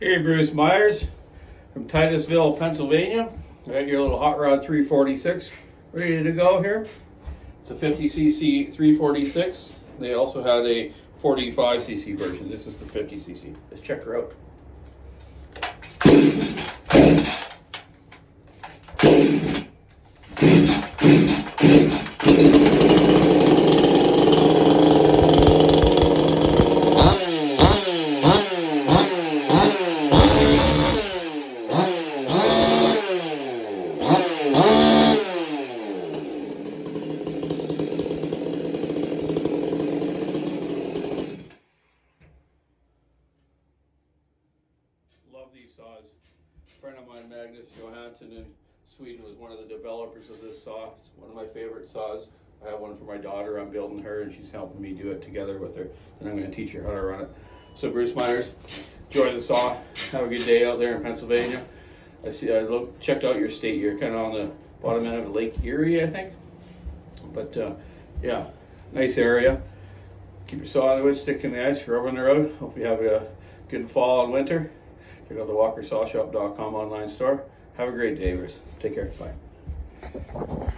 Hey, Bruce Myers from Titusville, Pennsylvania. I got your little Hot Rod 346 ready to go here. It's a 50cc 346. They also had a 45cc version. This is the 50cc. Let's check her out. Love these saws. A friend of mine, Magnus Johansson in Sweden, was one of the developers of this saw. It's one of my favorite saws. I have one for my daughter. I'm building her, and she's helping me do it together with her. And I'm going to teach her how to run it. So, Bruce Myers, enjoy the saw. Have a good day out there in Pennsylvania. I checked out your state. You're kind of on the bottom end of Lake Erie, I think. But yeah, nice area. Keep your saw on the wood, stick in the ice, rubbing the road. Hope you have a good fall and winter. Check out the walkersawshop.com online store. Have a great day, Bruce. Take care. Bye.